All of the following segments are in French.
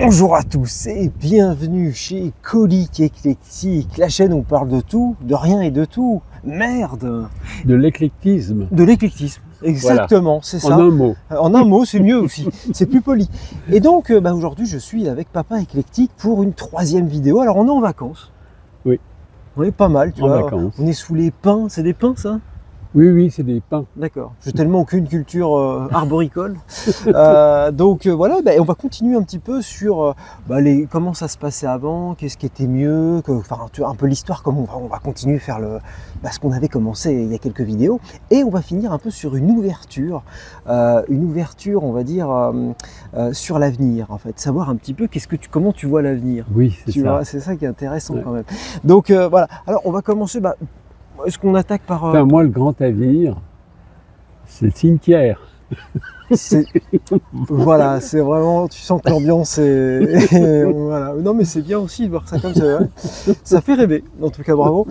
Bonjour à tous et bienvenue chez Colique Éclectique, la chaîne où on parle de tout, de rien et de tout. Merde! De l'éclectisme. De l'éclectisme, exactement, voilà. C'est ça. En un mot. En un mot, c'est mieux aussi, c'est plus poli. Et donc, aujourd'hui, je suis avec Papa Éclectique pour une 3e vidéo. Alors, on est en vacances. Oui. On est pas mal, tu vois. Vacances. On est sous les pins, c'est des pins, ça? Oui, c'est des pins. D'accord. J'ai tellement aucune culture arboricole. Donc voilà, on va continuer un petit peu sur comment ça se passait avant, qu'est-ce qui était mieux, un peu l'histoire, comment on va continuer à faire ce qu'on avait commencé il y a quelques vidéos. Et on va finir un peu sur une ouverture, on va dire, sur l'avenir, en fait. Savoir un petit peu comment tu vois l'avenir. Oui, c'est ça. Vois, c'est ça qui est intéressant quand même. Donc voilà, alors on va commencer... Est-ce qu'on attaque par... Enfin, moi, le grand avenir, c'est le cimetière. Voilà, c'est vraiment... Tu sens que l'ambiance est... voilà. Non, mais c'est bien aussi de voir ça comme ça. Ça fait rêver, en tout cas, bravo.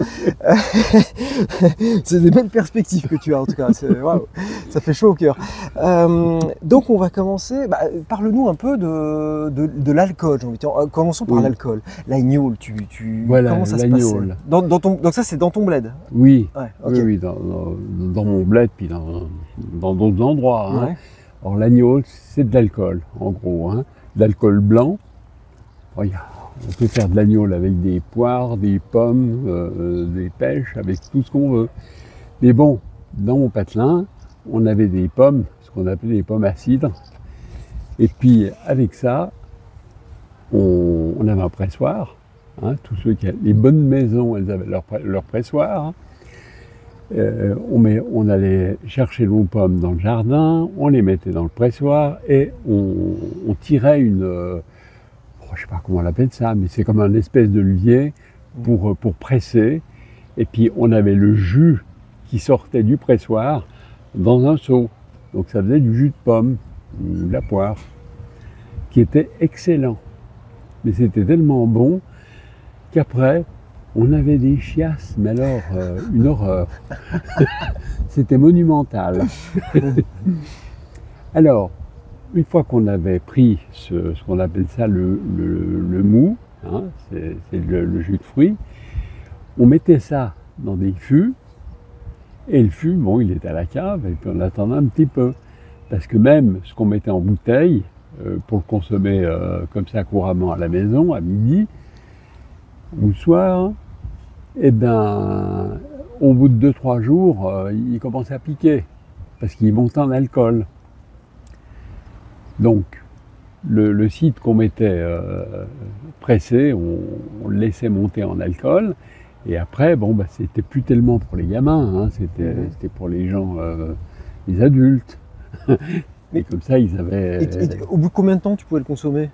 C'est des belles perspectives que tu as, en tout cas. Wow, ça fait chaud au cœur. Donc, on va commencer... parle-nous un peu de l'alcool, j'ai envie de dire. Commençons par l'alcool. L'agneau, Voilà, comment ça se passe? Donc ça, c'est dans ton bled? Oui, ouais, okay. Oui, dans mon bled, puis dans d'autres endroits. Hein. Ouais. Alors l'agneau, c'est de l'alcool, en gros. Hein. De l'alcool blanc. Regarde, on peut faire de l'agneau avec des poires, des pommes, des pêches, avec tout ce qu'on veut. Mais bon, dans mon patelin, on avait des pommes, ce qu'on appelait des pommes à cidre. Et puis avec ça, on avait un pressoir. Hein, les bonnes maisons, elles avaient leur pressoir. Hein. On allait chercher nos pommes dans le jardin, on les mettait dans le pressoir et on tirait je ne sais pas comment on appelle ça, mais c'est comme un espèce de levier pour presser. Et puis on avait le jus qui sortait du pressoir dans un seau. Donc ça faisait du jus de pomme, ou de la poire, qui était excellent. Mais c'était tellement bon qu'après, on avait des chiasses, mais alors, une horreur. C'était monumental. Alors, une fois qu'on avait pris ce qu'on appelle ça le mou, hein, c'est le jus de fruits, on mettait ça dans des fûts, et le fût, bon, il était à la cave, et puis on attendait un petit peu. Parce que même ce qu'on mettait en bouteille, pour le consommer comme ça couramment à la maison, à midi, ou le soir, eh bien, au bout de 2-3 jours, il commençait à piquer, parce qu'il montait en alcool. Donc, le cidre qu'on mettait pressé, on le laissait monter en alcool, et après, c'était plus tellement pour les gamins, hein, c'était pour les gens, les adultes. Et comme ça, ils avaient... Et au bout de combien de temps tu pouvais le consommer?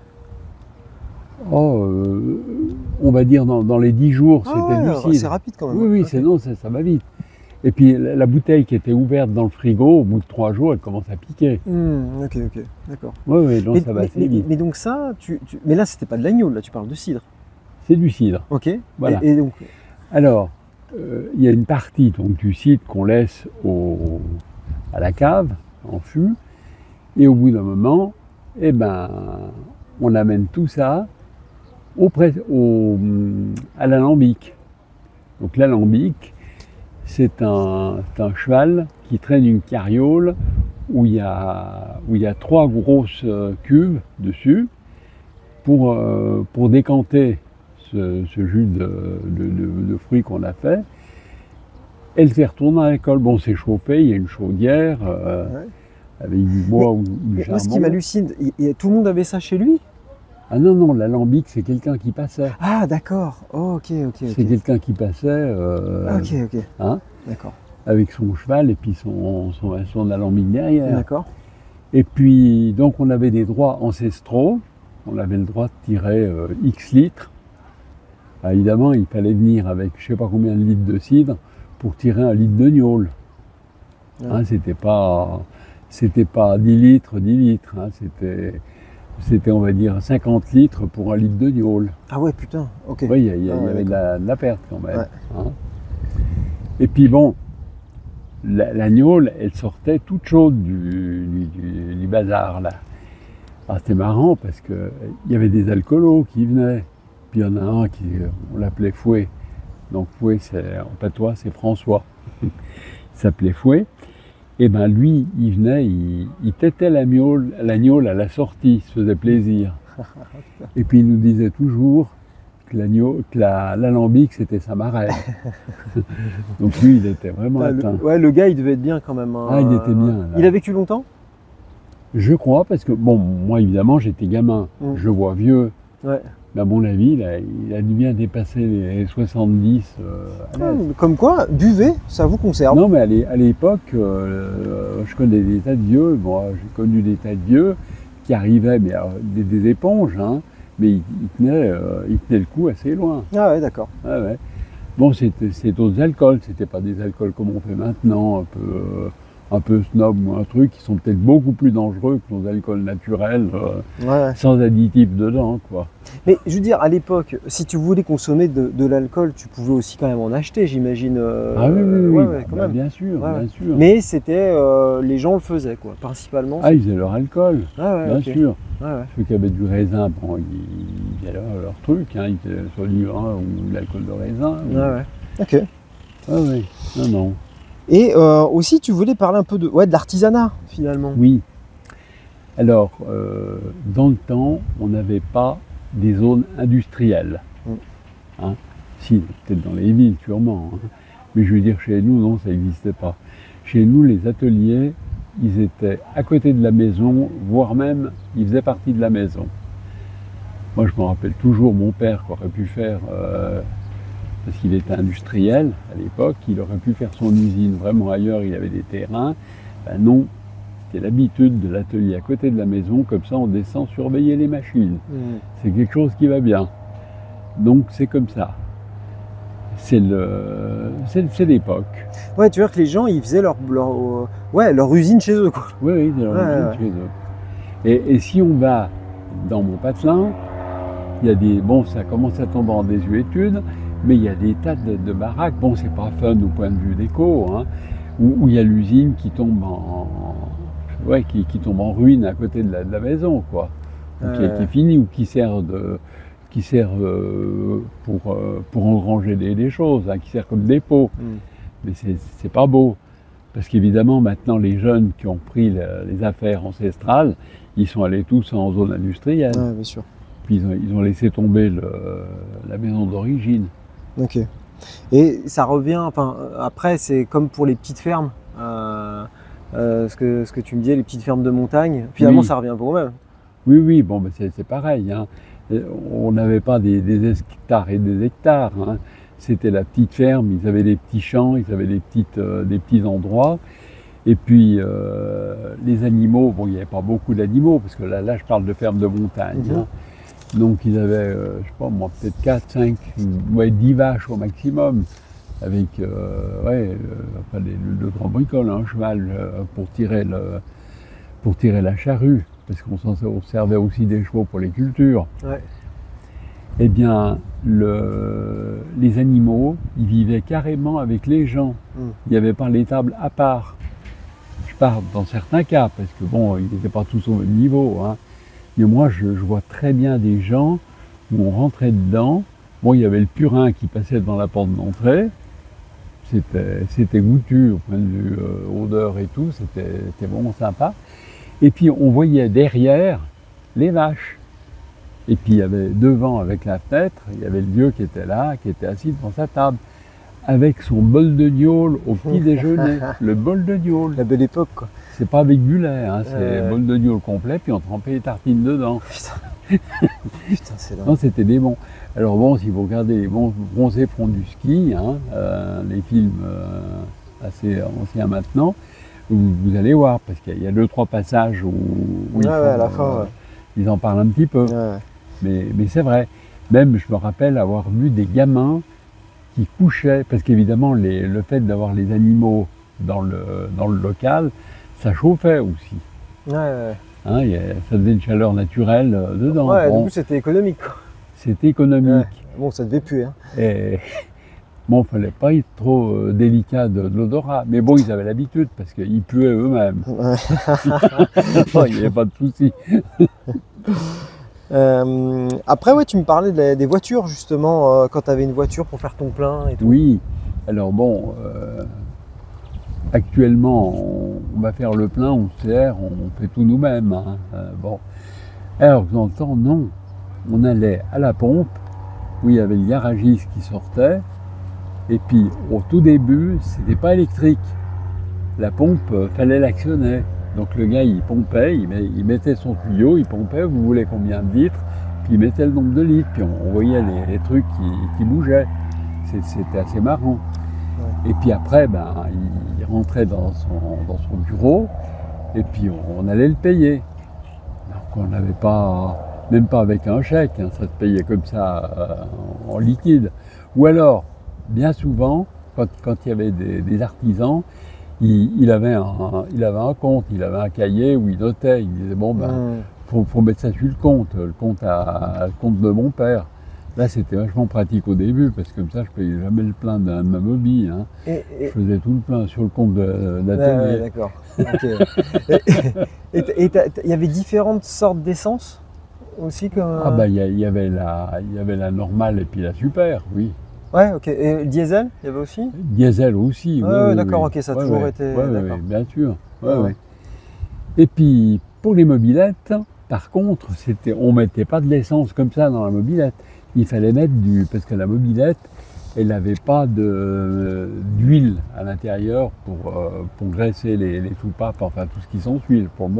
On va dire dans les 10 jours, c'était du cidre. C'est rapide quand même. Oui, okay. Sinon ça va vite. Et puis la bouteille qui était ouverte dans le frigo, au bout de 3 jours, elle commence à piquer. Ok, d'accord. Oui, donc ça va assez vite. Mais donc ça, mais là c'était pas de l'agneau, là tu parles de cidre. C'est du cidre. Ok. Voilà. Et donc... Alors, il y a une partie donc, du cidre qu'on laisse à la cave, en fût, et au bout d'un moment, on amène tout ça à l'alambic. Donc l'alambic, c'est un cheval qui traîne une carriole où il y a 3 grosses cuves dessus pour décanter ce jus de fruits qu'on a fait et le faire tourner à l'alcool. Bon, c'est chauffé, il y a une chaudière avec du bois ou du charbon. Moi, ce qui m'hallucine, tout le monde avait ça chez lui? Ah non, l'alambic, c'est quelqu'un qui passait. Ah, d'accord. Oh, ok. C'est quelqu'un qui passait. Ok. Hein, d'accord. Avec son cheval et puis son alambic derrière. D'accord. Et puis, donc, on avait des droits ancestraux. On avait le droit de tirer X litres. Ah, évidemment, il fallait venir avec je ne sais pas combien de litres de cidre pour tirer 1 litre de gnôle. Ouais. Hein, c'était pas 10 litres, hein, c'était, on va dire, 50 litres pour 1 litre de gnôle. Ah ouais, putain, ok. Oui, il y avait de la perte quand même. Ouais. Hein. Et puis bon, la gnôle, elle sortait toute chaude du bazar, là. Ah, c'était marrant parce qu'il y avait des alcoolos qui venaient. Puis il y en a un qui, on l'appelait Fouet. Donc Fouet, en patois, c'est François. Il s'appelait Fouet. Et ben lui, il venait, il têtait l'agneau à la sortie, il se faisait plaisir. Et puis il nous disait toujours que l'alambic, c'était sa marraine. Donc lui, il était vraiment atteint. Le gars, il devait être bien quand même. Hein. Ah, il était bien. Là. Il a vécu longtemps? Je crois, parce que, bon, moi évidemment, j'étais gamin. Je le vois vieux. Ouais. Mais à mon avis, il a dû bien dépasser les 70. Comme quoi, buvez, ça vous conserve. Non, mais à l'époque, je connais des tas de vieux. Moi, j'ai connu des tas de vieux qui arrivaient, mais des éponges, hein, mais ils tenaient le coup assez loin. Ah ouais, d'accord. Ah ouais. Bon, c'était d'autres alcools, c'était pas des alcools comme on fait maintenant, un peu snob ou un truc, qui sont peut-être beaucoup plus dangereux que nos alcools naturels, sans additifs dedans, quoi. Mais je veux dire, à l'époque, si tu voulais consommer de l'alcool, tu pouvais aussi quand même en acheter, j'imagine. Ah oui, quand même. Bien sûr, bien sûr. Mais c'était, les gens le faisaient, quoi, principalement. Ah, ils faisaient leur alcool, bien sûr. Ceux qui avaient du raisin, bon, ils faisaient leur truc, hein, ils faisaient soit du vin ou de l'alcool de raisin. Ok. Ah oui, non. Et aussi, tu voulais parler un peu de l'artisanat, finalement. Oui. Alors, dans le temps, on n'avait pas des zones industrielles. Hein. Si, peut-être dans les villes, sûrement. Hein. Mais je veux dire, chez nous, non, ça n'existait pas. Chez nous, les ateliers, ils étaient à côté de la maison, voire même, ils faisaient partie de la maison. Moi, je me rappelle toujours mon père qui aurait pu faire... parce qu'il était industriel à l'époque, il aurait pu faire son usine vraiment ailleurs, il avait des terrains. Ben non, c'était l'habitude de l'atelier à côté de la maison, comme ça on descend surveiller les machines. C'est quelque chose qui va bien. Donc c'est comme ça. C'est l'époque. Ouais, tu vois que les gens, ils faisaient leur usine chez eux, quoi. Oui, leur usine chez eux. Et si on va dans mon patelin, il y a des... Bon, ça commence à tomber en désuétude, mais il y a des tas de baraques. Bon, c'est pas fun au point de vue d'éco, hein, où il y a l'usine qui tombe qui tombe en ruine à côté de la maison, quoi. Qui est finie ou qui sert pour engranger des choses, hein, qui sert comme dépôt. Mais c'est pas beau. Parce qu'évidemment, maintenant, les jeunes qui ont pris les affaires ancestrales, ils sont allés tous en zone industrielle. Ouais, bien sûr. Puis ils ont laissé tomber la maison d'origine. Ok. Et ça revient, enfin, après, c'est comme pour les petites fermes, ce que tu me disais, les petites fermes de montagne, finalement, ça revient pour eux-mêmes. Oui, bon, ben c'est pareil. Hein. On n'avait pas des hectares et des hectares. Hein. C'était la petite ferme, ils avaient des petits champs, ils avaient des petits endroits. Et puis, les animaux, bon, il n'y avait pas beaucoup d'animaux, parce que là, je parle de ferme de montagne. Hein. Donc ils avaient, je sais pas moi, peut-être 4, 5, 10 vaches au maximum, avec le grand bricole, un cheval pour tirer la charrue, parce qu'on servait aussi des chevaux pour les cultures. Ouais. Eh bien, les animaux, ils vivaient carrément avec les gens. Il n'y avait pas l'étable à part. Je parle dans certains cas, parce que bon, ils n'étaient pas tous au même niveau, hein. Mais moi, je vois très bien des gens où on rentrait dedans. Bon, il y avait le purin qui passait devant la porte d'entrée. C'était goûtu au point de vue odeur et tout. C'était vraiment sympa. Et puis, on voyait derrière les vaches. Et puis, il y avait devant, avec la fenêtre, il y avait le vieux qui était là, qui était assis devant sa table, avec son bol de gnôle au petit déjeuner. Le bol de gnôle. La belle époque, quoi. C'est pas avec du lait, hein, c'est bol de gnôle complet, puis on trempait les tartines dedans. Putain, c'est dingue. Non, c'était des bons. Alors bon, si vous regardez les bons bronzés font du ski, hein, les films assez anciens maintenant, vous allez voir, parce qu'il y a 2-3 passages où à la fin, ils en parlent un petit peu. Mais c'est vrai. Même, je me rappelle avoir vu des gamins qui couchaient, parce qu'évidemment, le fait d'avoir les animaux dans le local, ça chauffait aussi. Hein, ça faisait une chaleur naturelle dedans. Du coup, c'était économique, quoi. C'était économique. Bon, ça devait puer. Hein. Bon, il fallait pas être trop délicat de l'odorat. Mais bon, ils avaient l'habitude parce qu'ils puaient eux-mêmes. Ouais. Il n'y avait pas de souci. Après, ouais, tu me parlais des voitures, justement, quand tu avais une voiture pour faire ton plein et tout. Oui. Alors bon, actuellement, on va faire le plein, on sert, on fait tout nous-mêmes. Hein. Bon. Alors, dans le temps, non. On allait à la pompe, où il y avait le garagiste qui sortait. Et puis, au tout début, c'était pas électrique. La pompe, fallait l'actionner. Donc le gars, il pompait, il mettait son tuyau, il pompait, vous voulez combien de litres, puis il mettait le nombre de litres, puis on voyait les trucs qui bougeaient. C'était assez marrant. Ouais. Et puis après, ben, il rentrait dans son bureau, et puis on allait le payer. Donc on n'avait pas, même pas avec un chèque, hein, ça se payait comme ça en liquide. Ou alors, bien souvent, quand il y avait des artisans, il avait un compte, il avait un cahier où il notait, il disait bon ben faut mettre ça sur le compte de mon père. Là c'était vachement pratique au début parce que comme ça je payais jamais le plein de ma mobile. Hein. Je faisais tout le plein sur le compte de la télé. Ouais, d'accord. Et il y avait différentes sortes d'essence aussi comme. Ah ben il y avait la normale et puis la super, oui. Ouais, ok. Et le diesel, il y avait aussi? Diesel aussi, oui. Ouais, oui, d'accord, oui. ok, ça a toujours été. Oui, bien sûr. Ouais. Ouais. Et puis, pour les mobylettes, par contre, on ne mettait pas de l'essence comme ça dans la mobylette. Il fallait mettre parce que la mobylette, elle n'avait pas d'huile à l'intérieur pour graisser les soupapes, enfin tout ce qui s'ensuit pour le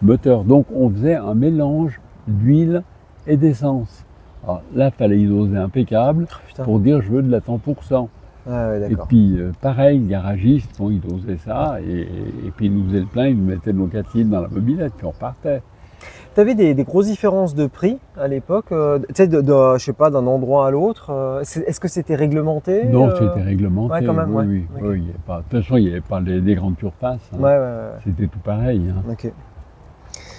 moteur. Donc, on faisait un mélange d'huile et d'essence. Alors là, il fallait y doser impeccable pour dire je veux de la 100%. Ah ouais, et puis pareil, le garagiste, bon, il dosait ça et puis il nous faisait le plein, il nous mettait nos 4 litres dans la mobylette, puis on repartait. Tu avais des grosses différences de prix à l'époque, tu sais, je sais pas, d'un endroit à l'autre. Est-ce que c'était réglementé? Non, c'était réglementé. Ouais, quand même, oui, ouais. oui, Okay. oui, de toute façon, il n'y avait pas des grandes surfaces. Hein. Ouais. C'était tout pareil. Hein. Ok.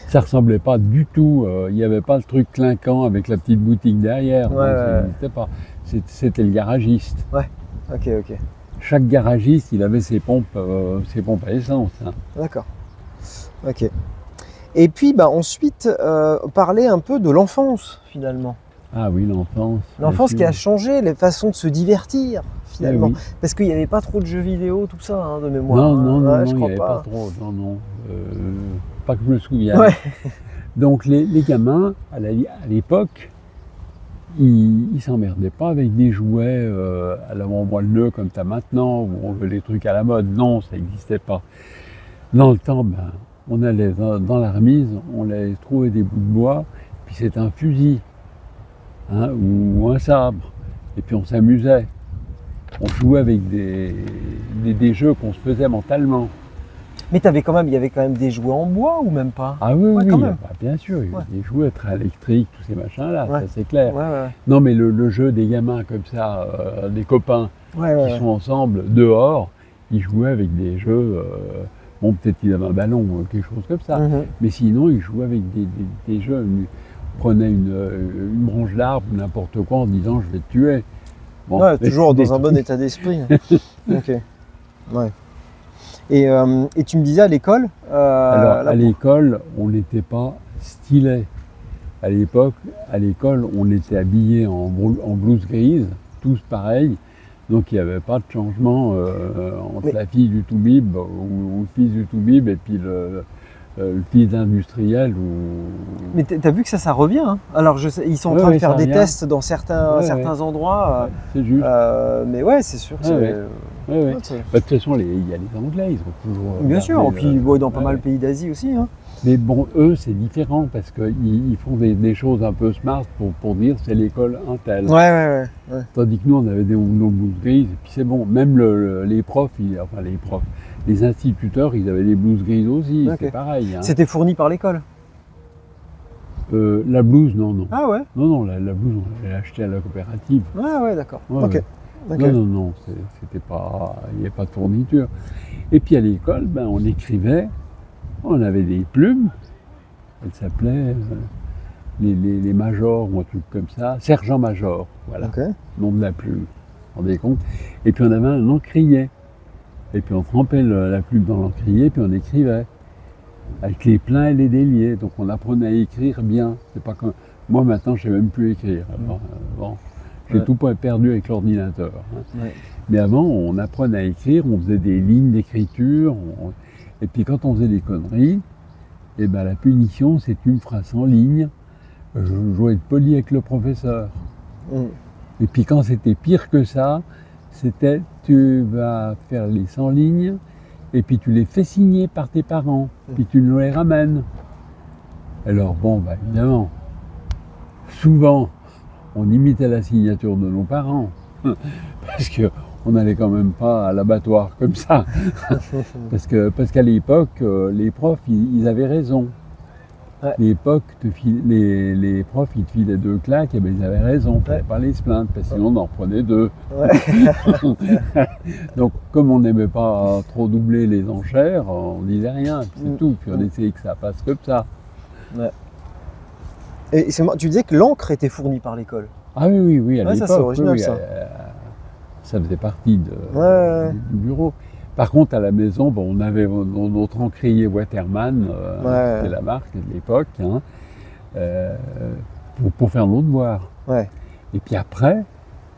Ça ressemblait pas du tout, il n'y avait pas le truc clinquant avec la petite boutique derrière, ça n'existait pas. C'était le garagiste. Ouais, ok. Chaque garagiste, il avait ses pompes à essence. Hein. D'accord. Ok. Et puis ensuite, parler un peu de l'enfance finalement. Ah oui, l'enfance. L'enfance qui a changé les façons de se divertir finalement. Oui. Parce qu'il n'y avait pas trop de jeux vidéo, tout ça, hein, de mémoire. Non, je il n'y crois avait pas. pas trop. Non. Pas que je me souvienne. Ouais. Donc les gamins, à l'époque, ils ne s'emmerdaient pas avec des jouets à l'avant-moelle comme tu as maintenant, où on veut les trucs à la mode. Non, ça n'existait pas. Dans le temps, on allait dans la remise, on allait trouver des bouts de bois, puis c'était un fusil, hein, ou un sabre, et puis on s'amusait. On jouait avec des jeux qu'on se faisait mentalement. Mais il y avait quand même des jouets en bois ou même pas? Ah oui, quand même. Bien sûr, il y a des jouets très électriques, tous ces machins-là, ça c'est clair. Ouais. Non mais le jeu des gamins comme ça, des copains qui sont ensemble dehors, ils jouaient avec des jeux, bon peut-être qu'ils avaient un ballon ou quelque chose comme ça, mais sinon ils jouaient avec des jeux, ils prenaient une branche d'arbre ou n'importe quoi en disant je vais te tuer. Bon, ouais, toujours dans un bon état d'esprit. Ok. Ouais. Et tu me disais à l'école Alors, à l'école, on n'était pas stylé. À l'époque, à l'école, on était habillés en blouse grise, tous pareils. Donc, il n'y avait pas de changement entre la fille du Toubib ou le fils du Toubib et puis le fils d'industriel. Mais tu as vu que ça revient. Hein. Alors, ils sont en train de faire des tests dans certains endroits. C'est juste. Mais ouais, c'est sûr. De toute façon, il y a les Anglais, ils ont toujours. Bien sûr, et puis dans pas mal de pays d'Asie aussi. Hein. Mais bon, eux, c'est différent parce qu'ils font des choses un peu smart pour dire c'est l'école Intel. Ouais. Tandis que nous, on avait nos blouses grises, et puis c'est bon. Même les profs, les instituteurs, ils avaient des blouses grises aussi, c'est pareil. Hein. C'était fourni par l'école? La blouse, non. Ah ouais? Non, la blouse, on l'avait achetée à la coopérative. Ah ouais, d'accord. Ouais, ok. Non, c'était pas, il n'y avait pas de fourniture. Et puis à l'école, on écrivait, on avait des plumes, elles s'appelaient les majors ou un truc comme ça, sergent-major, voilà, nom de la plume. vous rendez compte? Et puis on avait un encrier. Et puis on trempait la plume dans l'encrier, puis on écrivait. Avec les pleins et les déliés. Donc on apprenait à écrire bien. C'est pas comme... Moi maintenant, je ne sais même plus écrire. Alors, bon, j'ai tout perdu avec l'ordinateur. Hein. Ouais. Mais avant, on apprenait à écrire, on faisait des lignes d'écriture. Et puis quand on faisait des conneries, eh ben, la punition, c'est une phrase en ligne. Je dois être poli avec le professeur. Et puis quand c'était pire que ça, c'était tu vas faire les 100 lignes et puis tu les fais signer par tes parents, puis tu nous les ramènes. Alors bon, bah, évidemment, souvent on imitait la signature de nos parents, parce qu'on n'allait quand même pas à l'abattoir comme ça. parce qu'à l'époque, les profs, ils avaient raison. Ouais. Les profs, ils te filaient 2 claques, et ben ils avaient raison, il ne fallait pas les se plaindre, parce que sinon on en reprenait 2. Ouais. Donc comme on n'aimait pas trop doubler les enchères, on disait rien, puis c'est tout, puis on essayait que ça passe comme ça. Ouais. Et tu disais que l'encre était fournie par l'école. Ah oui, à l'époque, ça c'est original, ça. Ça faisait partie du bureau. Par contre, à la maison, bon, on avait notre encrier Waterman, c'était la marque de l'époque, hein, pour faire nos devoirs. Ouais. Et puis après,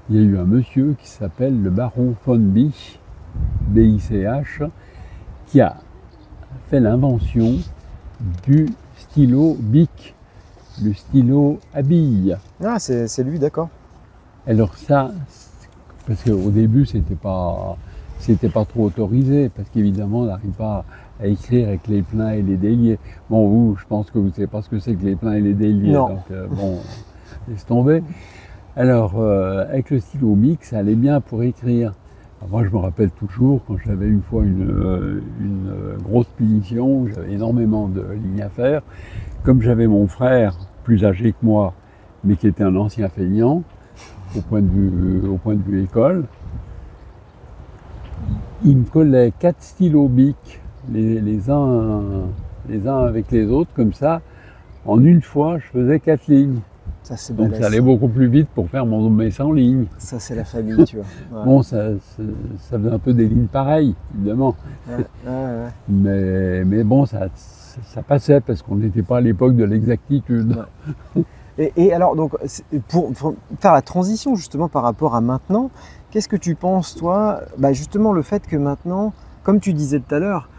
il y a eu un monsieur qui s'appelle le baron von Bich, B-I-C-H, qui a fait l'invention du stylo Bic, le stylo à billes. Ah, c'est lui, d'accord. Alors ça, parce qu'au début, c'était pas trop autorisé, parce qu'évidemment, on n'arrive pas à écrire avec les pleins et les déliés. Bon, vous, je pense que vous ne savez pas ce que c'est que les pleins et les déliés, non. Donc bon, laisse tomber. Alors, avec le stylo Bic, ça allait bien pour écrire. Alors, moi, je me rappelle toujours, quand j'avais une fois une grosse punition, j'avais énormément de lignes à faire, comme j'avais mon frère, plus âgé que moi, mais qui était un ancien feignant, au point de vue école, il me collait 4 stylos Bic, les uns avec les autres, comme ça. En une fois, je faisais 4 lignes. Ça, c'est balèze. Donc ça allait beaucoup plus vite pour faire mes 100 lignes. Ça, c'est la famille, tu vois. Ouais. Bon, ça faisait un peu des lignes pareilles, évidemment. Mais bon, ça passait, parce qu'on n'était pas à l'époque de l'exactitude. Et alors, donc, pour faire la transition justement par rapport à maintenant, qu'est-ce que tu penses, toi, justement le fait que maintenant, comme tu disais tout à l'heure,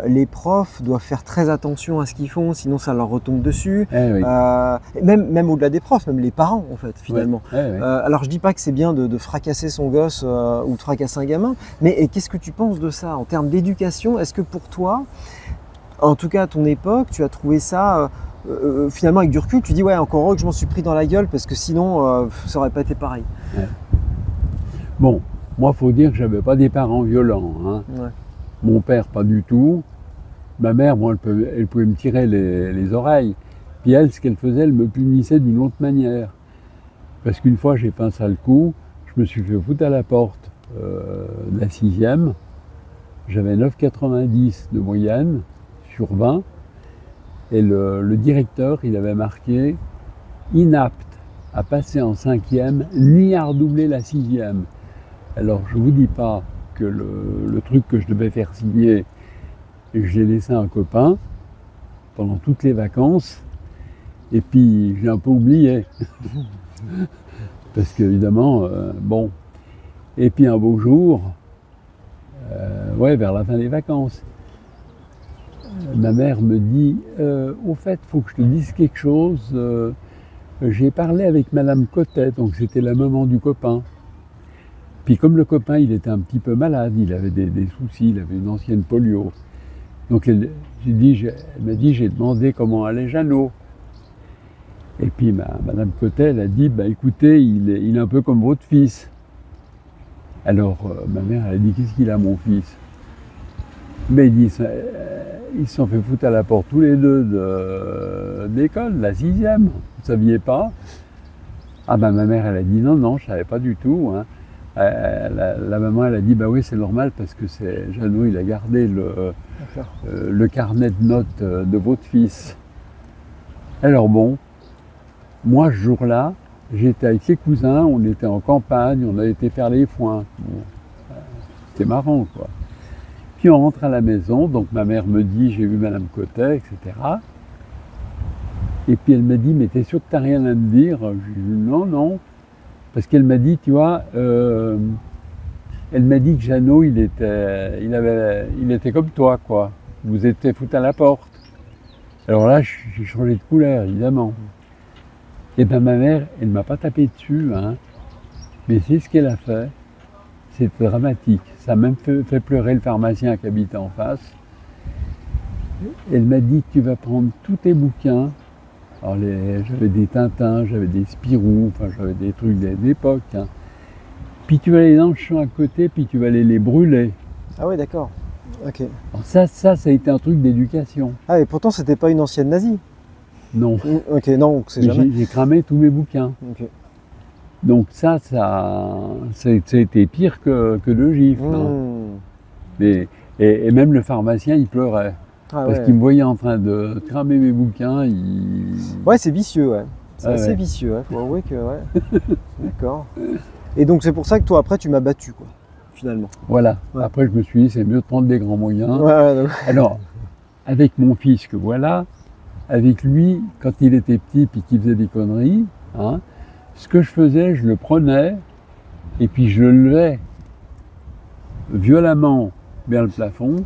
les profs doivent faire très attention à ce qu'ils font, sinon ça leur retombe dessus. Même au-delà des profs, même les parents en fait, finalement. Alors je dis pas que c'est bien de fracasser son gosse ou de fracasser un gamin, mais qu'est-ce que tu penses de ça en termes d'éducation? Est-ce que pour toi, en tout cas à ton époque, tu as trouvé ça finalement avec du recul, tu dis ouais, encore heureux que je m'en suis pris dans la gueule parce que sinon ça aurait pas été pareil. Bon, moi il faut dire que j'avais pas des parents violents. Hein. Mon père pas du tout. Ma mère, moi, elle pouvait me tirer les oreilles. Puis elle, ce qu'elle faisait, elle me punissait d'une autre manière. Parce qu'une fois, j'ai fait un sale coup, je me suis fait foutre à la porte de la 6e. J'avais 9,90 de moyenne sur 20. Et le directeur, il avait marqué « inapte à passer en 5e, ni à redoubler la 6e ». Alors, je ne vous dis pas que le truc que je devais faire signer, et je l'ai laissé à un copain pendant toutes les vacances, et puis j'ai un peu oublié. Parce qu'évidemment, bon. Et puis un beau jour, vers la fin des vacances, ma mère me dit au fait, il faut que je te dise quelque chose. J'ai parlé avec Madame Cotet, donc c'était la maman du copain. Puis comme le copain, il était un petit peu malade, il avait des soucis, il avait une ancienne polio. Donc elle m'a dit, j'ai demandé comment allait Jeannot. Et puis Madame Cotet, elle a dit, écoutez, il est un peu comme votre fils. Alors ma mère, elle a dit, qu'est-ce qu'il a mon fils? Mais ils se sont fait foutre à la porte tous les deux de l'école, la 6e. Vous ne saviez pas? Ah ma mère, elle a dit, non, je ne savais pas du tout. Hein. La maman, elle a dit, oui, c'est normal parce que Jeannot, il a gardé le carnet de notes de votre fils. Alors bon, moi, ce jour-là, j'étais avec ses cousins, on était en campagne, on a été faire les foins. Bon, c'était marrant, quoi. Puis on rentre à la maison, donc ma mère me dit, j'ai vu Madame Cotet, etc. Et puis elle m'a dit, mais t'es sûr que t'as rien à me dire? Je lui ai dit, non, non. Parce qu'elle m'a dit, tu vois, elle m'a dit que Jeannot, il était comme toi, quoi. Vous étiez foutu à la porte. Alors là, j'ai changé de couleur, évidemment. Et bien ma mère, elle ne m'a pas tapé dessus, hein. Mais c'est ce qu'elle a fait. C'est dramatique. Ça a même fait pleurer le pharmacien qui habitait en face. Elle m'a dit, tu vas prendre tous tes bouquins. Alors j'avais des Tintins, j'avais des Spirou, enfin j'avais des trucs d'époque. Hein. Puis tu vas aller dans le champ à côté, puis tu vas aller les brûler. Ah oui, d'accord. Ok. Alors ça a été un truc d'éducation. Ah, et pourtant, c'était pas une ancienne nazie. Non. Ok, non, c'est jamais. J'ai cramé tous mes bouquins. Ok. Donc ça a été pire que le gifle. Hein. Et même le pharmacien, il pleurait. Ah, parce qu'il me voyait en train de cramer mes bouquins. Ouais, c'est vicieux, ouais. C'est assez ouais. vicieux, ouais. Faut avouer que, ouais. D'accord. Et donc, c'est pour ça que toi, après, tu m'as battu, quoi, finalement. Voilà. Ouais. Après, je me suis dit, c'est mieux de prendre des grands moyens. Ouais, donc... Alors, avec mon fils que voilà, avec lui, quand il était petit puis qu'il faisait des conneries, hein, ce que je faisais, je le prenais et puis je le levais violemment vers le plafond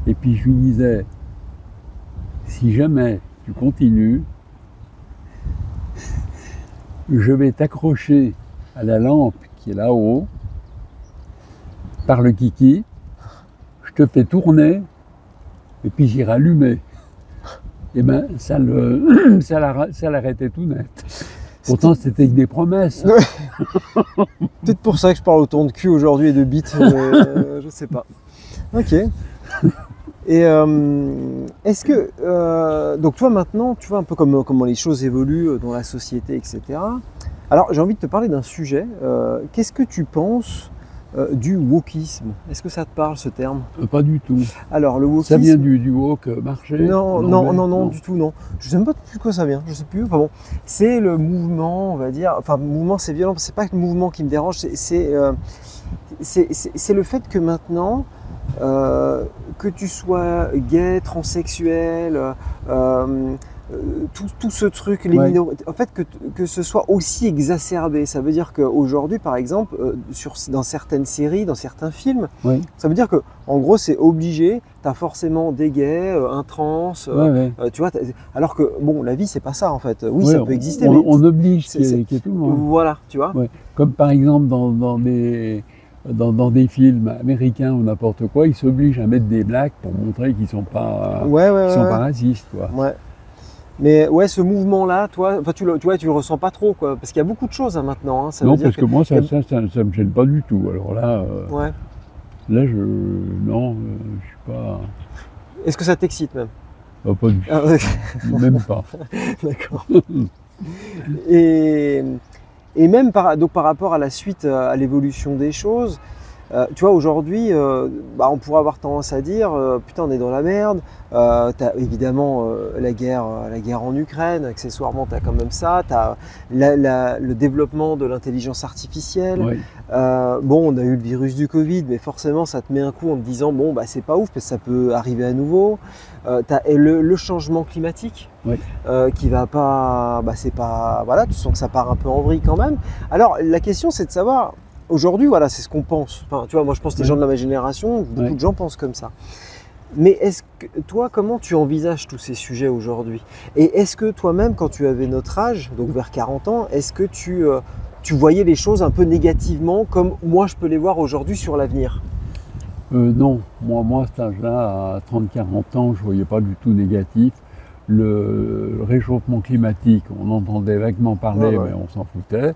et puis je lui disais, si jamais tu continues, je vais t'accrocher à la lampe qui est là-haut par le kiki, je te fais tourner et puis j'irai allumer. Et bien ça l'arrêtait tout net. Pourtant, c'était que des promesses. Peut-être pour ça que je parle autant de cul aujourd'hui et de bites, je sais pas. Ok. Et est-ce que, donc toi maintenant, tu vois un peu comment les choses évoluent dans la société, etc. Alors j'ai envie de te parler d'un sujet. Qu'est-ce que tu penses du wokisme? Est-ce que ça te parle ce terme? Pas du tout. Alors le wokisme... Ça vient du woke marché? Non, du tout, non. Je sais même pas plus de quoi ça vient, je sais plus. Enfin bon, c'est le mouvement, on va dire. Enfin, mouvement, c'est violent. C'est pas le mouvement qui me dérange. C'est le fait que maintenant, que tu sois gay, transsexuel, tout ce truc, les minorités, en fait, que ce soit aussi exacerbé. Ça veut dire qu'aujourd'hui, par exemple, dans certaines séries, dans certains films, ça veut dire que, en gros, c'est obligé, tu as forcément des gays, un trans, tu vois, alors que, bon, la vie, c'est pas ça, en fait. Oui, ça peut exister, mais... On oblige qu'il y ait tout le monde. Voilà, tu vois. Comme par exemple, dans des films américains ou n'importe quoi, ils s'obligent à mettre des blacks pour montrer qu'ils ne sont pas, pas racistes, quoi. Ouais. Mais ouais, ce mouvement-là, toi, tu le ressens pas trop, quoi, parce qu'il y a beaucoup de choses maintenant. Hein, ça non, veut dire parce que moi, ça me gêne pas du tout. Alors là, là, je suis pas. Est-ce que ça t'excite même? Pas du tout. Même pas. D'accord. Et même par rapport à la suite, à l'évolution des choses, tu vois, aujourd'hui, on pourrait avoir tendance à dire putain, on est dans la merde. T'as évidemment la guerre en Ukraine, accessoirement, t'as quand même ça. T'as le développement de l'intelligence artificielle. On a eu le virus du Covid, mais forcément, ça te met un coup en te disant bon, bah, c'est pas ouf, parce que ça peut arriver à nouveau. T'as le changement climatique qui va pas. Bah, c'est pas. Voilà, tu sens que ça part un peu en vrille quand même. Alors, la question, c'est de savoir. Aujourd'hui, voilà, c'est ce qu'on pense. Enfin, tu vois, moi, je pense que les gens de ma génération, beaucoup de gens pensent comme ça. Mais est-ce que toi, comment tu envisages tous ces sujets aujourd'hui? Et est-ce que toi-même, quand tu avais notre âge, donc vers 40 ans, est-ce que tu voyais les choses un peu négativement, comme moi, je peux les voir aujourd'hui sur l'avenir? Non, moi, à cet âge-là, à 30-40 ans, je ne voyais pas du tout négatif. Le réchauffement climatique, on entendait vaguement parler, mais on s'en foutait.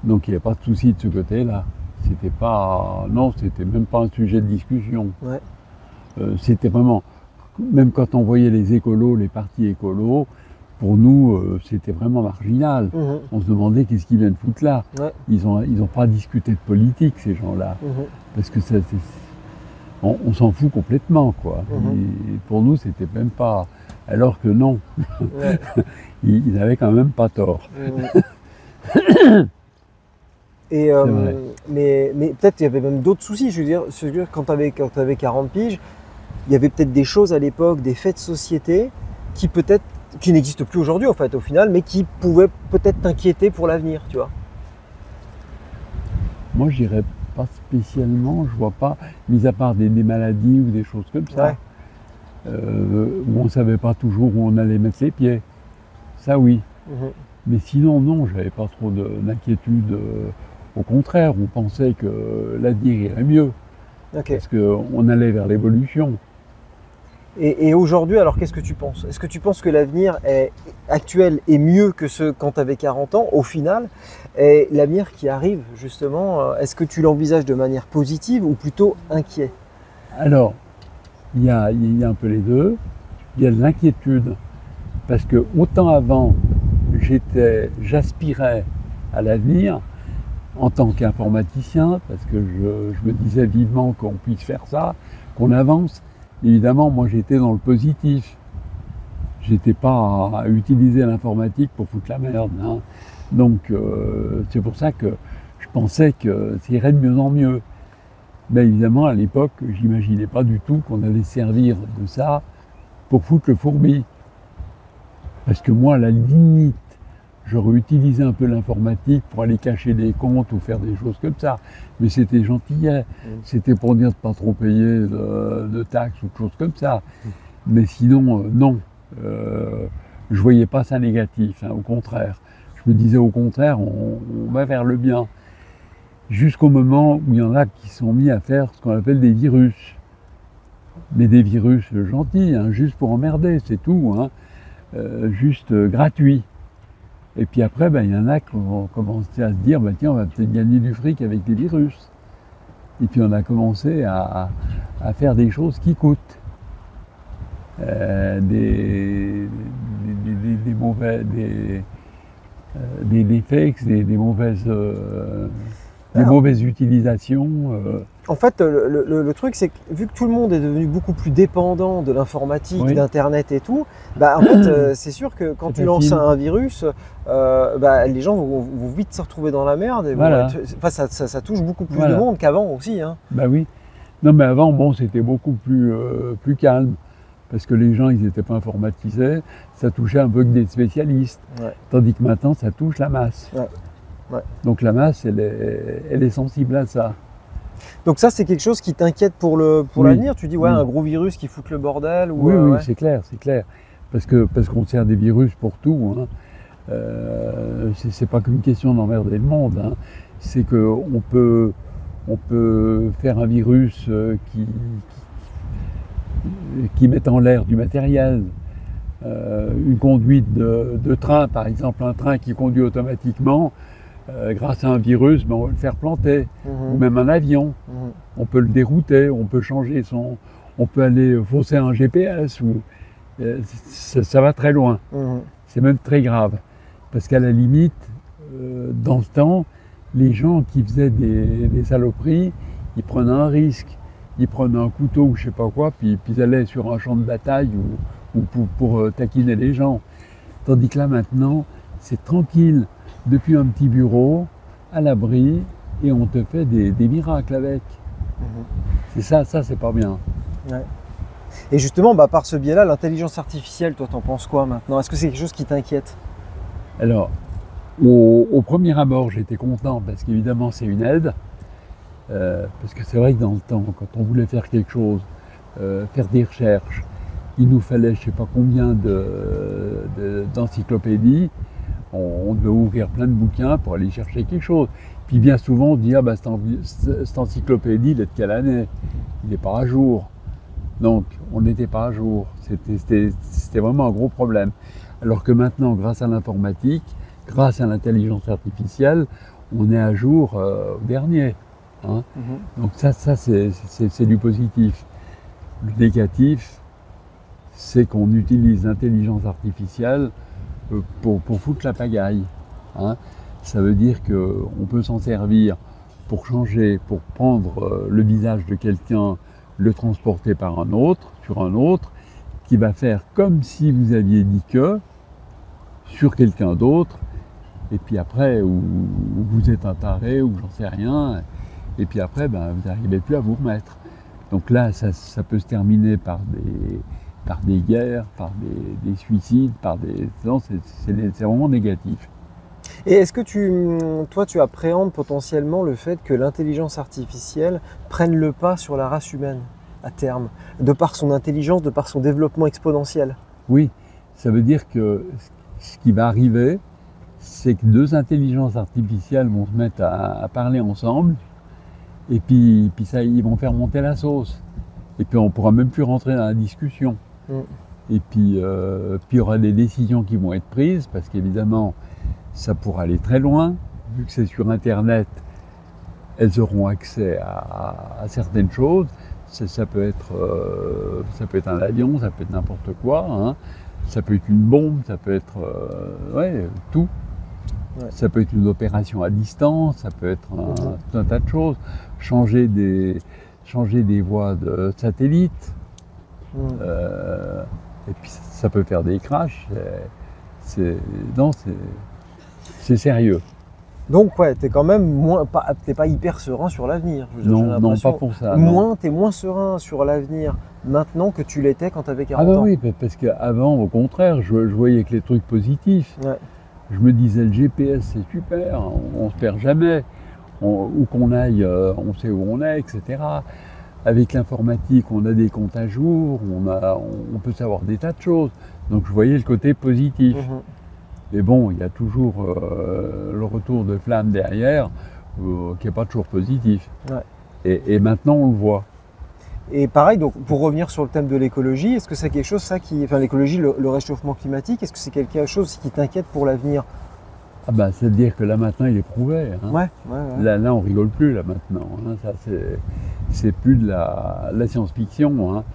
Donc il n'y a pas de souci de ce côté-là. C'était pas, non, c'était même pas un sujet de discussion. C'était vraiment, même quand on voyait les écolos, les partis écolos, pour nous, c'était vraiment marginal. On se demandait qu'est-ce qu'ils viennent foutre là. Ils ont pas discuté de politique, ces gens-là, parce que on s'en fout complètement, quoi. Et pour nous, c'était même pas. Alors que non, ils n'avaient quand même pas tort. Et, vrai. mais peut-être il y avait même d'autres soucis. Je veux dire quand tu avais 40 piges, il y avait peut-être des choses à l'époque, des faits de société qui n'existent plus aujourd'hui en fait au final, mais qui pouvaient peut-être t'inquiéter pour l'avenir, tu vois. Moi, je dirais pas spécialement, je vois pas, mis à part des maladies ou des choses comme ça, Ouais. où on ne savait pas toujours où on allait mettre les pieds. Ça, oui. Mhm. Mais sinon, non, j'avais pas trop d'inquiétude. Au contraire, on pensait que l'avenir irait mieux, Ok. parce qu'on allait vers l'évolution. Et aujourd'hui, alors qu'est-ce que tu penses? Est-ce que tu penses que l'avenir actuel est mieux que ce quand tu avais 40 ans au final? Et l'avenir qui arrive justement, est-ce que tu l'envisages de manière positive ou plutôt inquiet? Alors, il y a un peu les deux. Il y a de l'inquiétude, parce que autant avant, j'aspirais à l'avenir en tant qu'informaticien, parce que je me disais vivement qu'on puisse faire ça, qu'on avance. Évidemment, moi j'étais dans le positif. J'étais pas à utiliser l'informatique pour foutre la merde, hein. Donc c'est pour ça que je pensais que ça irait de mieux en mieux. Mais évidemment, à l'époque, j'imaginais pas du tout qu'on allait servir de ça pour foutre le fourbi. Parce que moi, à la limite, j'aurais utilisé un peu l'informatique pour aller cacher des comptes ou faire des choses comme ça. Mais c'était gentillet. C'était pour dire de ne pas trop payer de taxes ou de choses comme ça. Mais sinon, non. Je voyais pas ça négatif, hein, au contraire. Je me disais au contraire, on va vers le bien. Jusqu'au moment où il y en a qui sont mis à faire ce qu'on appelle des virus. Mais des virus gentils, hein, juste pour emmerder, c'est tout. Hein. Juste gratuit. Et puis après, ben, il y en a qui ont commencé à se dire, ben, tiens, on va peut-être gagner du fric avec des virus. Et puis on a commencé à faire des choses qui coûtent. Des mauvais, des fakes, des mauvaises utilisations. En fait, le truc, c'est que vu que tout le monde est devenu beaucoup plus dépendant de l'informatique, Oui. d'Internet et tout, bah, en fait, c'est sûr que quand tu lances facile. un virus, bah, les gens vont vite se retrouver dans la merde. Et Voilà. enfin, ça touche beaucoup plus Voilà. de monde qu'avant aussi. Hein. Bah oui. Non, mais avant, bon, c'était beaucoup plus calme. Parce que les gens, ils n'étaient pas informatisés, ça touchait un peu que des spécialistes. Ouais. Tandis que maintenant, ça touche la masse. Ouais. Ouais. Donc la masse, elle est sensible à ça. Donc ça, c'est quelque chose qui t'inquiète pour Oui. l'avenir. Tu dis, ouais, Oui. un gros virus qui fout le bordel ou, Oui, oui, ouais. c'est clair. Parce qu'on sert des virus pour tout. Hein. C'est pas qu'une question d'emmerder le monde. Hein. C'est qu'on peut faire un virus qui met en l'air du matériel. Une conduite de train, par exemple, un train qui conduit automatiquement, grâce à un virus, ben, on va le faire planter. Ou même un avion. On peut le dérouter, on peut changer on peut aller fausser un GPS. Ça va très loin. C'est même très grave. Parce qu'à la limite, dans le temps, les gens qui faisaient des saloperies, ils prenaient un risque. Ils prenaient un couteau ou je sais pas quoi, puis ils allaient sur un champ de bataille ou pour taquiner les gens. Tandis que là maintenant, c'est tranquille, depuis un petit bureau, à l'abri, et on te fait des miracles avec. C'est ça c'est pas bien. Ouais. Et justement, bah, par ce biais-là, l'intelligence artificielle, toi, t'en penses quoi maintenant? Est-ce que c'est quelque chose qui t'inquiète? Alors, au premier abord, j'étais content parce qu'évidemment, c'est une aide. Parce que c'est vrai que dans le temps, quand on voulait faire quelque chose, faire des recherches, il nous fallait je ne sais pas combien d'encyclopédies. On devait ouvrir plein de bouquins pour aller chercher quelque chose. Puis bien souvent, on dit, ah ben cette encyclopédie, il est de quelle année? Il n'est pas à jour. Donc, on n'était pas à jour. C'était vraiment un gros problème. Alors que maintenant, grâce à l'informatique, grâce à l'intelligence artificielle, on est à jour au dernier. Hein. Donc ça c'est du positif. Le négatif, c'est qu'on utilise l'intelligence artificielle pour foutre la pagaille. Hein. Ça veut dire qu'on peut s'en servir pour changer, pour prendre le visage de quelqu'un, le transporter par un autre, sur un autre, qui va faire comme si vous aviez dit que, sur quelqu'un d'autre, et puis après, ou vous êtes un taré, ou j'en sais rien, et puis après, ben, vous n'arrivez plus à vous remettre. Donc là, ça peut se terminer par des guerres, par des suicides, par des... Non, c'est vraiment négatif. Et est-ce que toi, tu appréhendes potentiellement le fait que l'intelligence artificielle prenne le pas sur la race humaine à terme, de par son intelligence, de par son développement exponentiel? Oui, ça veut dire que ce qui va arriver, c'est que deux intelligences artificielles vont se mettre à parler ensemble, et puis ça, ils vont faire monter la sauce. Et puis on ne pourra même plus rentrer dans la discussion. Et puis il y aura des décisions qui vont être prises, parce qu'évidemment, ça pourra aller très loin. Vu que c'est sur Internet, elles auront accès à certaines choses. Ça peut être un avion, ça peut être n'importe quoi. Hein. Ça peut être une bombe, ça peut être tout. Ouais. Ça peut être une opération à distance, ça peut être tout un tas de choses. Changer des voies de satellite. Et puis ça peut faire des crashs. C'est sérieux. Donc ouais, t'es quand même t'es pas hyper serein sur l'avenir. Non, pas pour ça. T'es moins serein sur l'avenir maintenant que tu l'étais quand tu avais 40 ans. Ah bah oui, parce qu'avant, au contraire, je voyais que les trucs positifs. Ouais. Je me disais, le GPS, c'est super, on se perd jamais. Où qu'on aille, on sait où on est, etc. Avec l'informatique, on a des comptes à jour, on peut savoir des tas de choses. Donc je voyais le côté positif. Mais bon, il y a toujours le retour de flamme derrière qui n'est pas toujours positif. Ouais. Et maintenant, on le voit. Et pareil, donc pour revenir sur le thème de l'écologie, est-ce que c'est quelque chose, l'écologie, le réchauffement climatique, est-ce que c'est quelque chose qui t'inquiète pour l'avenir? Ah ben, c'est-à-dire que là maintenant, il est prouvé. Hein. Ouais. Là, on rigole plus là maintenant. Hein. Ça, c'est plus de la science-fiction. Hein.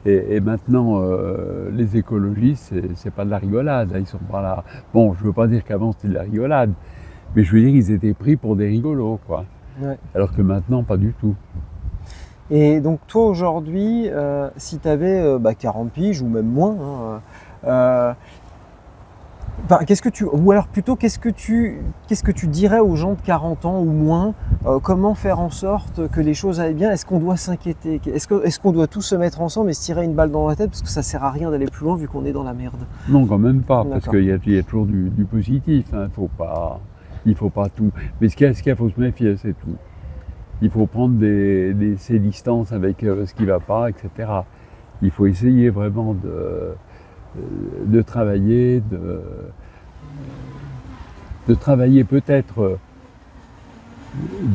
Et maintenant, les écologistes, c'est pas de la rigolade. Hein. Ils sont pas là. Bon, je veux pas dire qu'avant c'était de la rigolade, mais je veux dire qu'ils étaient pris pour des rigolos, quoi. Ouais. Alors que maintenant, pas du tout. Et donc toi aujourd'hui, si tu avais 40 piges ou même moins, qu'est-ce que tu dirais aux gens de 40 ans ou moins, comment faire en sorte que les choses aillent bien? Est-ce qu'on doit s'inquiéter? Est-ce qu'on doit tous se mettre ensemble et se tirer une balle dans la tête parce que ça sert à rien d'aller plus loin vu qu'on est dans la merde? Non, quand même pas, parce qu'il y a toujours du positif. Hein. Il faut pas tout. Mais ce qu'il faut se méfier, c'est tout. Il faut prendre ses distances avec ce qui ne va pas, etc. Il faut essayer vraiment de travailler, de travailler peut-être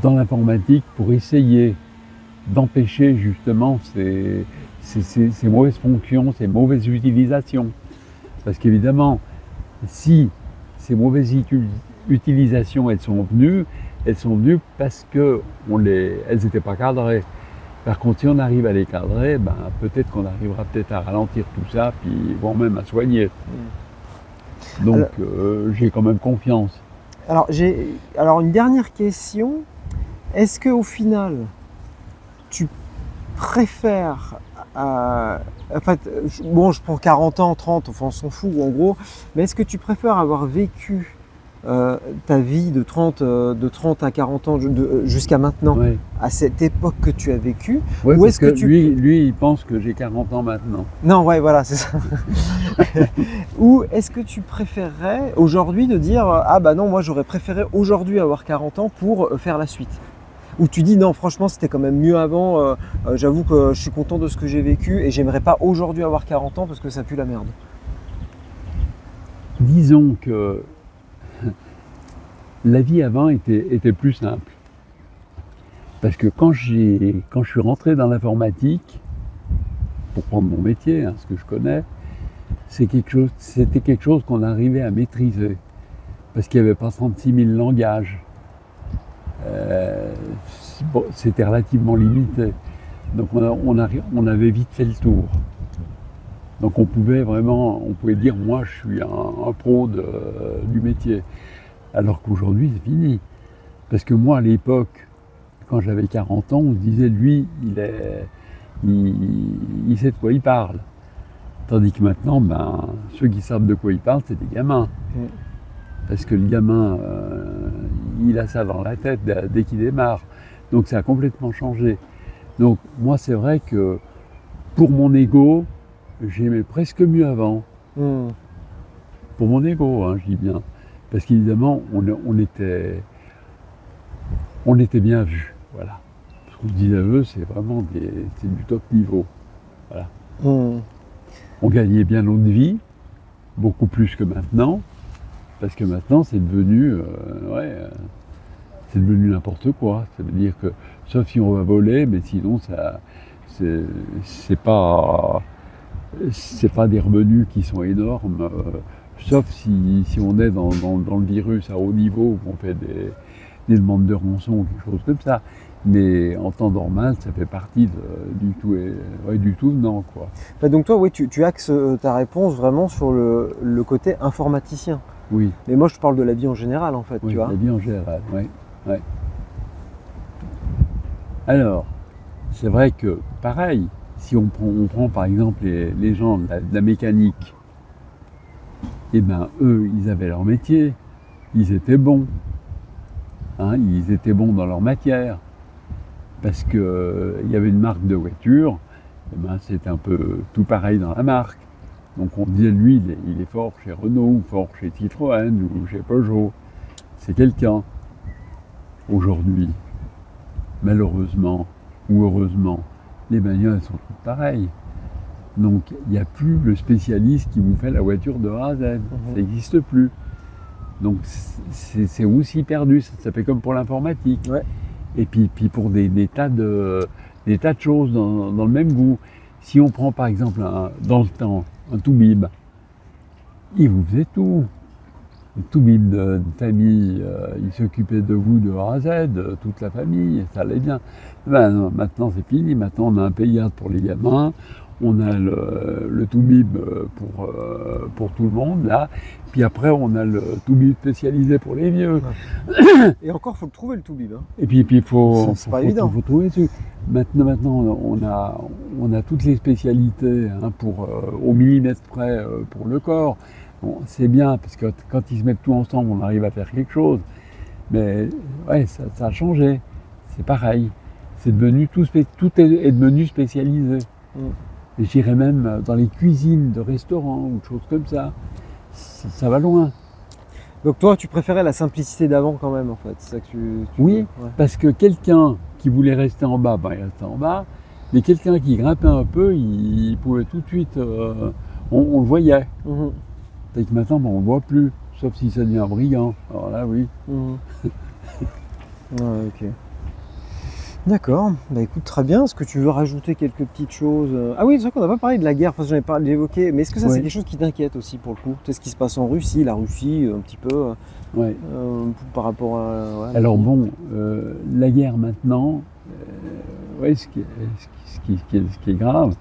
dans l'informatique pour essayer d'empêcher justement ces mauvaises fonctions, ces mauvaises utilisations. Parce qu'évidemment, si ces mauvaises utilisations elles sont venues parce qu'elles n'étaient pas cadrées. Par contre, si on arrive à les cadrer, peut-être qu'on arrivera à ralentir tout ça, puis voire même à soigner. Donc j'ai quand même confiance. Alors une dernière question, est-ce qu'au final, tu préfères, je prends 40 ans, 30, enfin on s'en fout en gros, mais est-ce que tu préfères avoir vécu ta vie de 30 à 40 ans jusqu'à maintenant, oui, à cette époque que tu as vécue, oui, ou est-ce que lui, il pense que j'ai 40 ans maintenant. Non, ouais, voilà, c'est ça. Ou est-ce que tu préférerais aujourd'hui de dire ah bah non, moi j'aurais préféré aujourd'hui avoir 40 ans pour faire la suite? Ou tu dis non, franchement c'était quand même mieux avant, j'avoue que je suis content de ce que j'ai vécu et j'aimerais pas aujourd'hui avoir 40 ans parce que ça pue la merde? Disons que la vie avant était plus simple. Parce que quand je suis rentré dans l'informatique, pour prendre mon métier, ce que je connais, c'était quelque chose qu'on arrivait à maîtriser. Parce qu'il n'y avait pas 36 000 langages. C'était relativement limité. Donc on avait vite fait le tour. Donc on pouvait dire moi je suis un pro du métier. Alors qu'aujourd'hui, c'est fini. Parce que moi, à l'époque, quand j'avais 40 ans, on se disait, lui, il sait de quoi il parle. Tandis que maintenant, ceux qui savent de quoi ils parlent, c'est des gamins. parce que le gamin, il a ça dans la tête dès qu'il démarre. Donc ça a complètement changé. Donc moi, c'est vrai que pour mon ego, j'aimais presque mieux avant. Pour mon ego, hein, je dis bien. Parce qu'évidemment, on était bien vus. Voilà. Ce qu'on disait à eux, c'est vraiment c'est du top niveau. Voilà. On gagnait bien notre vie, beaucoup plus que maintenant. Parce que maintenant, c'est devenu, c'est devenu n'importe quoi. Ça veut dire que, sauf si on va voler, mais sinon, c'est pas des revenus qui sont énormes. Sauf si on est dans le virus à haut niveau, où on fait des demandes de rançon, quelque chose comme ça. Mais en temps normal, ça fait partie du tout venant, quoi. Bah donc toi, oui, tu axes ta réponse vraiment sur le côté informaticien. Oui. Mais moi, je parle de la vie en général, en fait, Oui, tu vois. la vie en général, oui. Ouais. Alors, c'est vrai que, pareil, si on prend par exemple les gens de la mécanique, eh bien, eux, ils avaient leur métier, ils étaient bons. Hein, ils étaient bons dans leur matière. Parce qu'il y avait une marque de voiture, eh ben, c'est un peu tout pareil dans la marque. Donc on disait, lui, il est fort chez Renault, ou fort chez Citroën, ou chez Peugeot. C'est quelqu'un. Aujourd'hui, malheureusement, ou heureusement, les bagnoles sont toutes pareilles. Donc il n'y a plus le spécialiste qui vous fait la voiture de A à Z. Ça n'existe plus. Donc c'est aussi perdu. Ça fait comme pour l'informatique. Ouais. Et puis pour des tas de choses dans le même goût. Si on prend par exemple dans le temps un toubib, il vous faisait tout. Le toubib de famille, il s'occupait de vous de A à Z, toute la famille, ça allait bien. Ben, non, maintenant c'est fini, maintenant on a un payade pour les gamins, on a le toubib pour tout le monde là, puis après on a le toubib spécialisé pour les vieux. Et encore, il faut le trouver le toubib. Hein. Et puis il faut trouver dessus. Maintenant on a toutes les spécialités hein, au millimètre près pour le corps. Bon, c'est bien parce que quand ils se mettent tout ensemble, on arrive à faire quelque chose. Mais ouais, ça a changé. C'est pareil. C'est devenu tout est devenu spécialisé. Et j'irais même dans les cuisines de restaurants ou de choses comme ça. Ça va loin. Donc toi, tu préférais la simplicité d'avant quand même, en fait. C'est ça que tu oui, parce que quelqu'un qui voulait rester en bas, ben, il restait en bas. Mais quelqu'un qui grimpait un peu, il pouvait tout de suite... on le voyait. Et que maintenant, ben, on ne le voit plus. Sauf si ça devient un brigand. Alors là, oui. Ouais, ok. D'accord, bah écoute, très bien. Est-ce que tu veux rajouter quelques petites choses? Ah oui, c'est vrai qu'on n'a pas parlé de la guerre, enfin j'en ai pas évoqué, mais est-ce que ça c'est quelque chose qui t'inquiète aussi pour le coup? Tu sais ce qui se passe en Russie, la Russie, un petit peu, par rapport à... Ouais, alors bon, la guerre maintenant, ce qui est grave,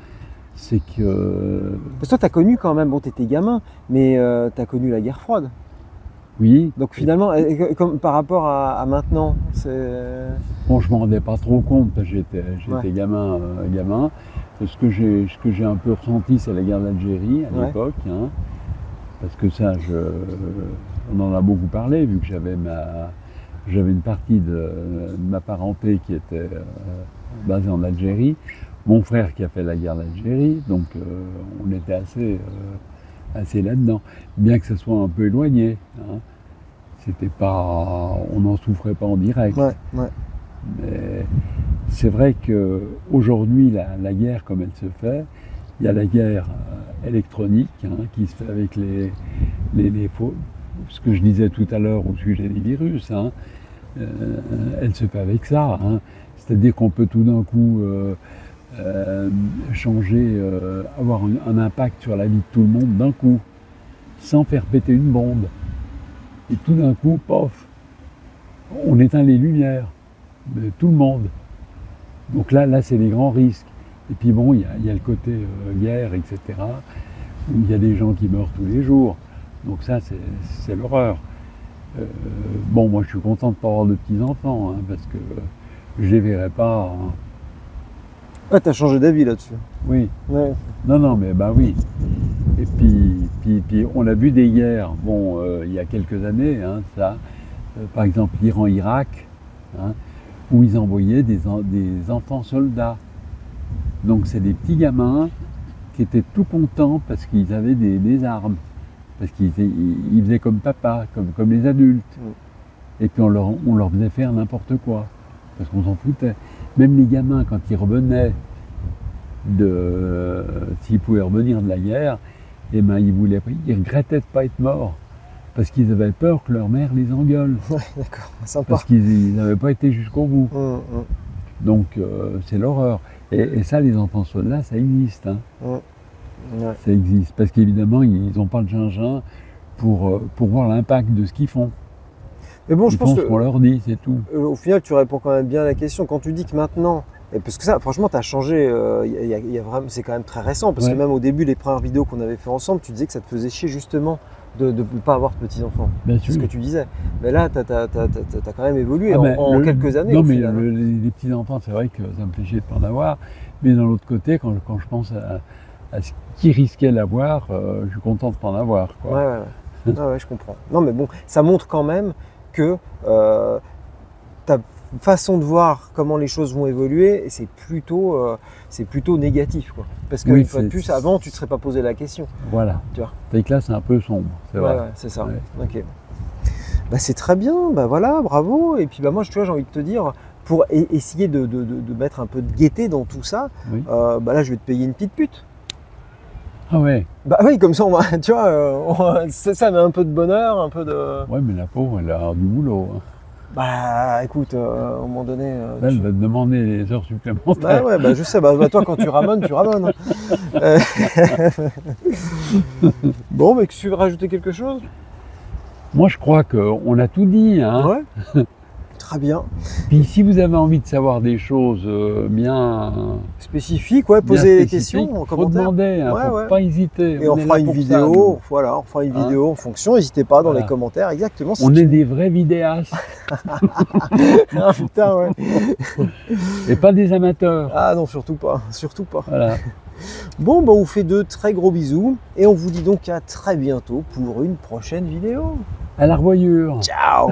c'est que... Parce que toi, tu as connu quand même, bon, tu étais gamin, mais tu as connu la guerre froide. Oui. Donc finalement, comme par rapport à maintenant, c'est... Bon, je ne m'en rendais pas trop compte, parce que j'étais gamin. Ce que j'ai un peu ressenti, c'est la guerre d'Algérie à l'époque. Hein, parce que ça, on en a beaucoup parlé, vu que j'avais une partie de ma parenté qui était basée en Algérie. Mon frère qui a fait la guerre d'Algérie, donc on était assez là-dedans, bien que ce soit un peu éloigné. Hein. C'était pas, on n'en souffrait pas en direct. Mais c'est vrai qu'aujourd'hui, la guerre comme elle se fait, il y a la guerre électronique hein, qui se fait avec les faux, ce que je disais tout à l'heure au sujet des virus, hein, elle se fait avec ça. Hein. C'est-à-dire qu'on peut tout d'un coup changer, avoir un impact sur la vie de tout le monde d'un coup, sans faire péter une bombe. Et tout d'un coup, pof, on éteint les lumières de tout le monde. Donc là c'est les grands risques. Et puis bon, il y a le côté guerre, etc., où il y a des gens qui meurent tous les jours. Donc ça, c'est l'horreur. Bon, moi je suis content de ne pas avoir de petits-enfants, hein, parce que je ne les verrai pas... Hein. Ah, t'as changé d'avis là-dessus. Oui. Ouais. Non, mais bah oui. Et puis on a vu des guerres, bon, il y a quelques années, hein, ça, par exemple l'Iran-Irak, hein, où ils envoyaient des enfants soldats. Donc c'est des petits gamins qui étaient tout contents parce qu'ils avaient des armes, parce qu'ils faisaient comme papa, comme les adultes. Et puis on leur faisait faire n'importe quoi, parce qu'on s'en foutait. Même les gamins, quand ils revenaient, s'ils pouvaient revenir de la guerre, eh ben, ils regrettaient de ne pas être morts, parce qu'ils avaient peur que leur mère les engueule. Ouais, d'accord, sympa. Parce qu'ils n'avaient pas été jusqu'au bout. Donc c'est l'horreur. Et ça, les enfants soldats, ça existe. Hein. Ouais. Ça existe. Parce qu'évidemment, ils n'ont pas le gingin pour voir l'impact de ce qu'ils font. Mais bon, je pense ce qu'on leur dit, c'est tout. Au final, tu réponds quand même bien à la question. Quand tu dis que maintenant, parce que ça, franchement, tu as changé, c'est quand même très récent, parce que même au début, les premières vidéos qu'on avait fait ensemble, tu disais que ça te faisait chier justement de ne pas avoir de petits-enfants. C'est ce que tu disais. Mais là, tu as quand même évolué en quelques années. Non, mais les petits-enfants, c'est vrai que ça me fait chier de ne pas en avoir. Mais d'un autre côté, quand je pense à ce qui risquait d'avoir, je suis content de ne pas en avoir. Quoi. Ouais, je comprends. Non, mais bon, ça montre quand même que ta façon de voir comment les choses vont évoluer, c'est plutôt négatif, quoi. Parce qu'une fois de plus, avant, tu ne te serais pas posé la question. Voilà. Tu vois. Fait que là, c'est un peu sombre, c'est vrai. Ouais, c'est ça. Ouais. Ok. Bah, c'est très bien. Bah voilà, bravo. Et puis bah moi, tu vois, j'ai envie de te dire, pour essayer de mettre un peu de gaieté dans tout ça, bah là, je vais te payer une petite pute. Ah ouais. Bah oui, comme ça, tu vois, ça met un peu de bonheur, un peu de... Ouais, mais la pauvre, elle a du boulot. Hein. Bah écoute, à un moment donné... Là, elle va te demander les heures supplémentaires. Bah ouais, je sais, bah toi, quand tu ramones, tu ramones. Bon, mais tu veux rajouter quelque chose? Moi, je crois qu'on a tout dit. Hein. Ouais. Très bien. Puis si vous avez envie de savoir des choses bien spécifiques, posez des questions en commentaire. Demander, hein, faut pas hésiter. Et on fera une vidéo, on fera une vidéo en fonction. N'hésitez pas dans les commentaires, exactement. On est des vrais vidéastes. Ah putain, ouais. Et pas des amateurs. Ah non, surtout pas, surtout pas. Voilà. Bon, bah on vous fait de très gros bisous et on vous dit donc à très bientôt pour une prochaine vidéo. À la revoyure. Ciao.